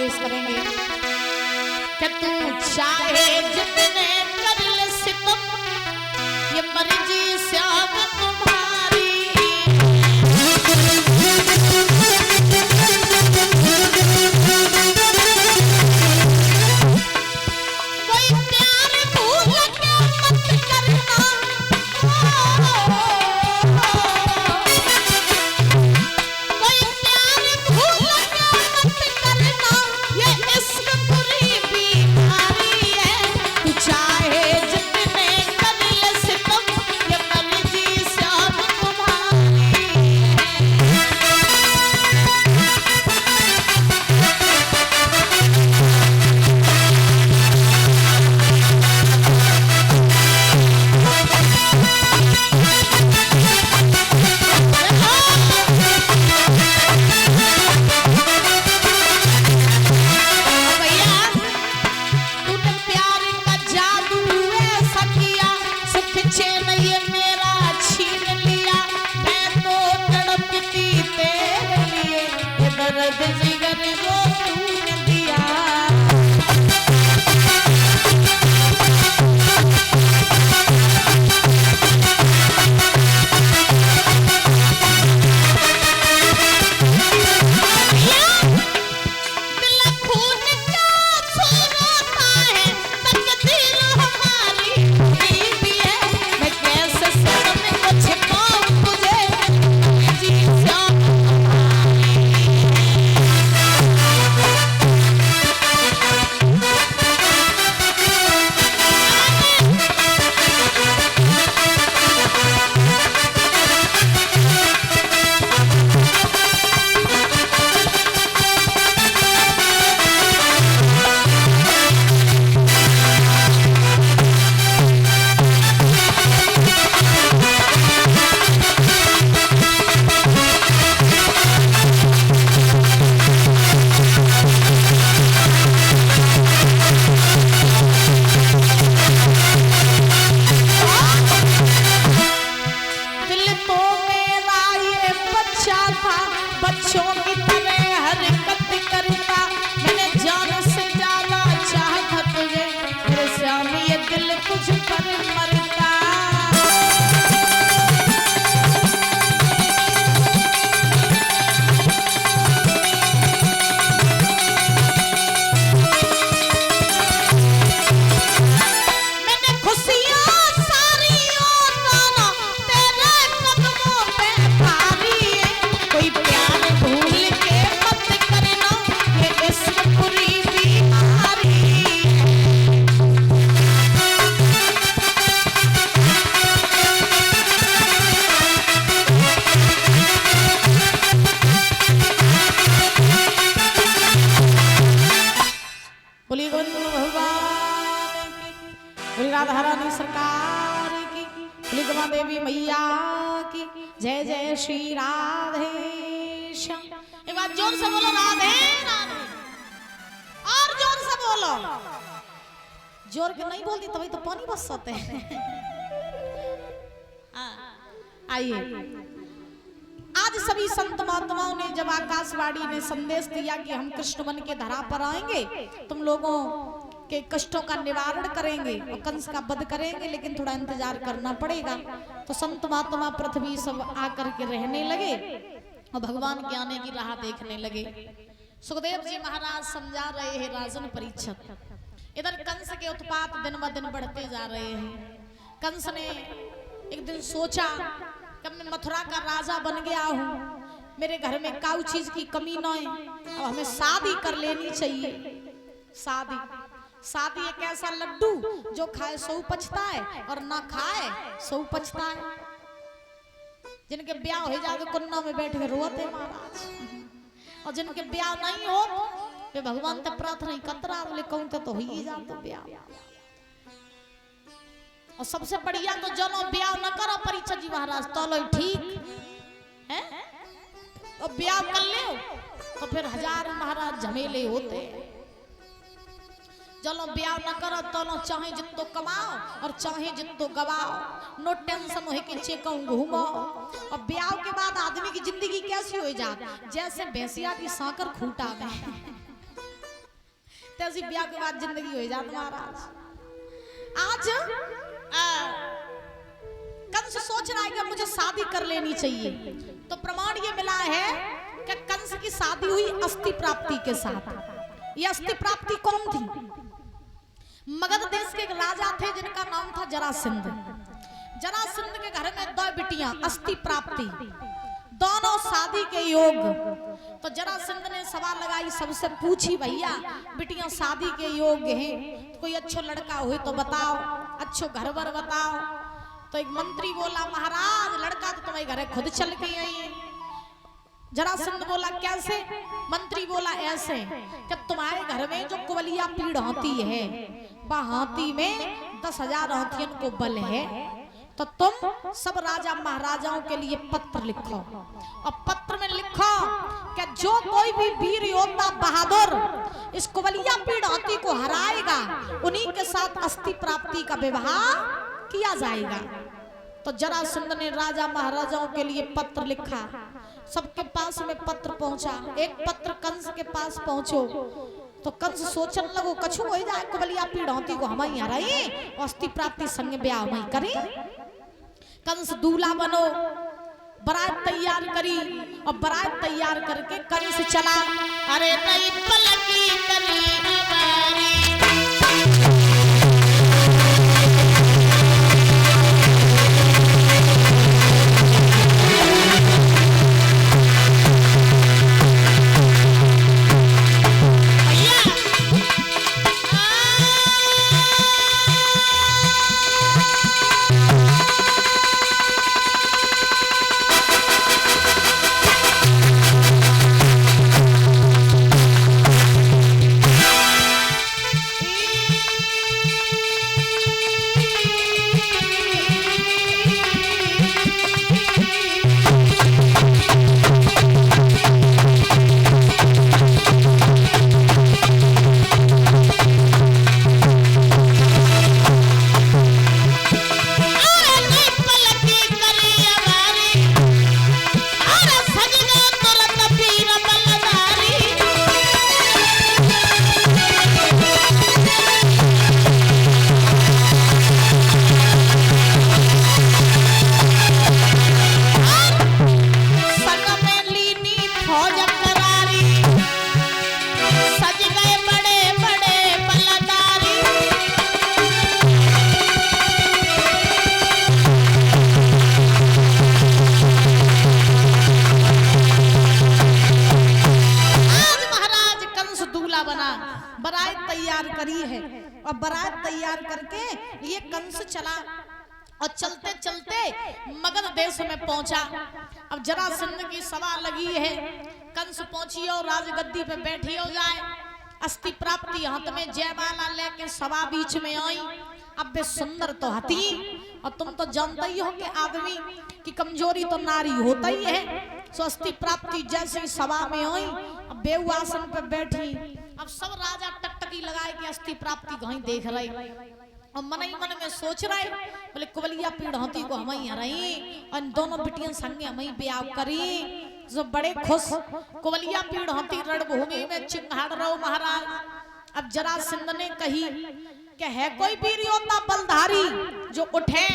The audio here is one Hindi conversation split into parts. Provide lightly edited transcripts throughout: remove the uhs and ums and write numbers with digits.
पेश करेंगे कि तू चाहे जितने कर ले सितम, ये मर्जी श्याम तुम्हारी। कोई प्यार भूल के मत करना, कोई प्यार भूल के मत करना, ये इश्क बुरी बीमारी है। तू चाहे जितने कर ले सितम, ये मर्जी श्याम तुम्हारी है। भैया तूने प्यार का जादू ऐसा किया, सुख चैन ये मेरा छीन लिया। मैं तो तड़पती तेरे लिए, ये दर्द जिगर को तूने दिया। दिल खून का छोड़ता है, तकदीर हमारी हुई भी है। मैं कैसे सदम को छिपाऊं तुझे, जी श्याम तुम्हारी। दिल तो मेरा ये बच्चा था, बच्चों की तरह हरकत करता। मैंने जान से ज्यादा चाहा तुझे, मेरे श्याम ये दिल तुझ पर मरता। मैंने खुशियाँ सारी उतारा, तेरे कदमों पे भारी है। कोई प्यार भूल के मत करना, ये इश्क बुरी बीमारी है। बोलिए गोविंद भगवान की, बोलिए राधा रानी सरकार की, बोलिए गमा देवी मैया की जय। जय श्री राधे श्याम। एक बार जोर से बोलो राधे राधे, और जोर से बोलो। जोर के नहीं बोलती तभी तो पानी बरसाते हैं। आइए, आज सभी संत महात्माओं ने जब आकाशवाणी ने संदेश दिया कि हम कृष्ण बन के धरा पर आएंगे, तुम लोगों के कष्टों का निवारण करेंगे और कंस का वध करेंगे, लेकिन थोड़ा इंतजार करना पड़ेगा। तो संत महात्मा पृथ्वी सब आकर के रहने लगे और भगवान के आने की राह देखने लगे। सुखदेव जी महाराज समझा रहे हैं राजन परीक्षित। इधर कंस के उत्पात दिन ब दिन बढ़ते जा रहे हैं। कंस ने एक दिन सोचा कि मैं मथुरा का राजा बन गया हूँ, मेरे घर में काऊ चीज की कमी न है, अब हमें शादी कर लेनी चाहिए। शादी शादी एक ऐसा लड्डू जो खाए सो पछताए और ना खाए सो पछताए। जिनके ब्याह हो जाए तो कुन्ना में बैठ के रोते महाराज, और जिनके ब्याह नहीं हो वे भगवान तक प्रार्थना कतरा बोले कहूं तो ही जातो ब्याह। और सबसे बढ़िया तो जनो ब्याह न करो परीक्षा जी महाराज तो लो ठीक है, और ब्याह कर ले तो फिर हजार महाराज झमेले होते। चलो ब्याह न करो तो लो चाहे जितो कमाओ और चाहे जितो गवाओ, नो टेंशन हो कि चेकों घूमो। और ब्याह के बाद आदमी की जिंदगी कैसी हो जाए जैसे भैंसिया की सांकर खूंटा में। तैसी ब्याह के बाद जिंदगी हो जाती महाराज। आज कंस सोच रहा है कि मुझे शादी कर लेनी चाहिए, तो प्रमाण ये मिला है कि कंस की शादी हुई अस्थि प्राप्ति के साथ। ये अस्थि प्राप्ति कौन थी? मगध देश के एक राजा थे जिनका नाम था जरासंध। जरासंध के घर में 2 बिटियां, अस्थि प्राप्ति, दोनों शादी के योग। तो जरासंध ने सवाल लगाई, सबसे पूछी, भैया बिटियां शादी के योग्य हैं, कोई अच्छा लड़का हो तो बताओ, अच्छो घर बर बताओ। तो एक मंत्री बोला, महाराज लड़का तो तुम्हारे घर खुद चल के आई है। जरासंध बोला, कैसे? मंत्री बोला, ऐसे कि तुम्हारे घर में जो कुवलिया पीड़ हाथी है, वह हाथी में 10,000 हाथियों को बल है, तो तुम सब राजा महाराजाओं के लिए पत्र लिखो, और पत्र में लिखो कि जो कोई भी वीर योद्धा बहादुर इस कुवलिया पीड़ हाथी को हराएगा, उन्हीं के साथ अस्थि प्राप्ति का विवाह किया जाएगा। तो जरासंध ने राजा महाराजाओं के लिए पत्र लिखा, सबके पास में पत्र पहुंचा। एक पत्र कंस के पास पहुंचो, तो कंस सोचने लगो, कछु हो जाए, कुवलिया पीड़ हाथी को हम हराई, अस्थि प्राप्ति संग ब्याह हम करें। कंस दूल्हा बनो, बारात तैयार करी, और बारात तैयार करके कंस चला। अरे नहीं पलकी करी और चलते चलते मगध देश में पहुंचा। अब जरासंध की सभा लगी है, कंस पहुंची और राजगद्दी पे बैठी हो जाए, अस्थि प्राप्ति हाथ में जयमाला लेके सभा बीच में आई। अब वे सुंदर तो हती, और तुम तो जानते ही हो कि आदमी की कमजोरी तो नारी होता ही है। सो अस्थि प्राप्ति जैसे सभा में आई, अब बेहू आसन पे बैठी। अब सब राजा टकटकी लगाए कि अस्थि प्राप्ति कहीं देख रहे, और मन ही मन में सोच रहे, बोले कुवलिया पीड़ हाथी को हम ही हराई, और दोनों बिटियां संगे हम ही ब्याह करी। जो बड़े खुश, कुवलिया पीड़ हाथी रणभूमि में चिंगाड़ रहो महाराज। अब जरासंध ने कही कि है कोई वीर योद्धा बलधारी जो उठे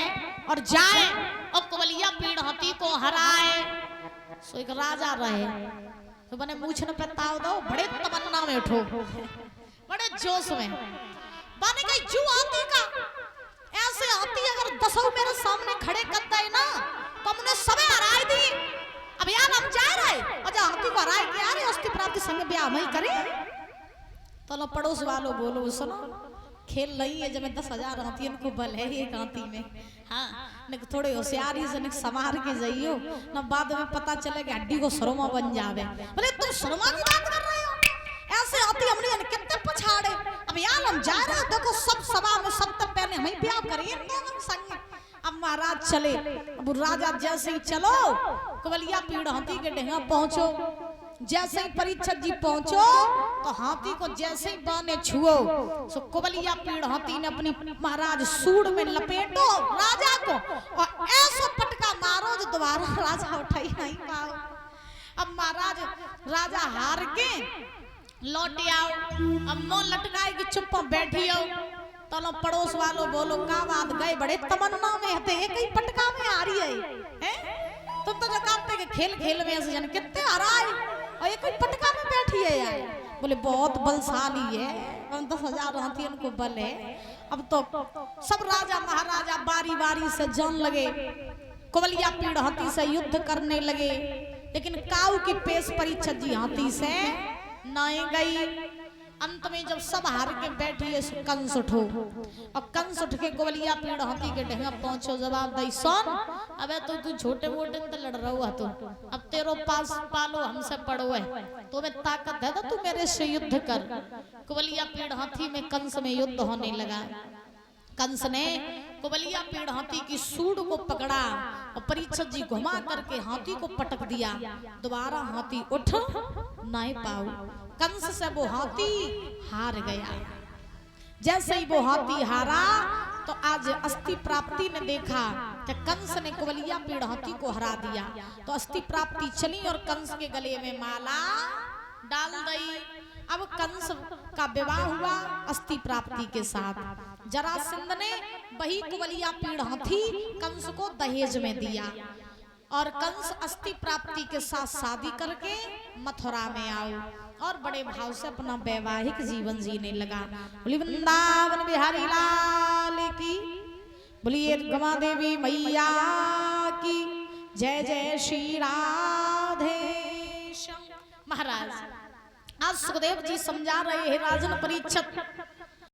और जाए और कुवलिया पीड़ हाथी को हराए। सो एक राजा रहे, तो बने मूछ न पे ताव दो, बड़े तमन्ना में उठो, बड़े जोश में बाने गई जू हाथी का। ऐसे हाथी अगर 10 मेरे सामने खड़े कर दे ना, तो हमने सबे हराए दी। अब यार हम जा रहे, और जो हाथी को हराए के यार अस्थि प्राप्ति संग ब्याह नहीं करे। तो लो पड़ोस वालों बोलो, सुनो खेल नहीं है, जब 10,000 हाथियों को बल है एक हाथी में। हाँ, न थोड़े होशियारी से न संभाल के जाइयो, न बाद में पता चले कि हड्डी को सरोमा बन जावे। बोले तुम सरोमा की बात कर रहे हो? ऐसे हाथी हमने कितने पछाड़े। अब यार हम जा रहे हैं, देखो सब सभा में सब तक पहले हम ही ब्याह करिए दोनों संग। अब महाराज चले, अब राजा जैसे ही चलो कुवलिया पीड़ हाथी के डेगा पहुंचो। जैसे ही परीक्षक जी पहुंचो तो हाथी को जैसे ही बाने छुओ, सो कुवलिया पीड़ हाथी ने अपनी महाराज सूंड में लपेटो राजा को, और ऐसा पटका मारो जो दोबारा राजा उठाई नहीं पाओ। अब महाराज राजा हार के लौट आओ। अब मुंह लटकाए कि चुप बैठी हो। तो पड़ोस वालों बोलो का बात गए बड़े तमन्ना में हते एक ही पटका में आ रही है तुम तो जो करते के खेल खेल में ऐसे जन कितने हराए और एक ही पटका में बैठी है यार। बोले बहुत बलशाली है 10,000 हाथी उनको बल है। अब तो सब राजा महाराजा बारी बारी से जान लगे कुबलिया पीड़ हाथी से युद्ध करने लगे। लेकिन काऊ की पेश परीक्षा जी हाथी से नहीं गई। अंत में जब सब हार के बैठी है कंस उठो और कंस उठ के कुबलिया पीड़ हाथी के ढेंगा पहुंचो जवाब दई सोन अबे तू छोटे मोटे तो लड़ रहा हुआ तो अब तेरो पास पालो हमसे पड़ो है तुम्हें ताकत है तो तू मेरे से युद्ध कर। कुबलिया पीड़ हाथी में कंस में युद्ध होने लगा। कंस ने कुबलिया पीड़ हाथी की सूंड को पकड़ा और परीक्षित जी घुमा करके हाथी को पटक दिया। दोबारा हाथी उठ नहीं पाओ। कंस से वो हाथी हार गया। जैसे ही वो हाथी हारा तो आज अस्थि प्राप्ति ने देखा कि कंस ने कुबलिया पीड़ हाथी को हरा दिया। तो अस्थि प्राप्ति चली और कंस के गले में माला डाल दी। अब कंस का विवाह हुआ अस्थि प्राप्ति के साथ। जरासंध ने वही कुबलिया पीड़ हाथी कंस को दहेज में दिया और कंस अस्थि प्राप्ति के साथ शादी करके मथुरा में आओ और बड़े भाव से अपना वैवाहिक जीवन जीने लगा। बोली वृंदावन बिहारी लाल की, बोलिए गमा देवी मैया की जय जय श्री राधे श्याम। महाराज आज सुखदेव जी समझा रहे हैं राजन परीक्षित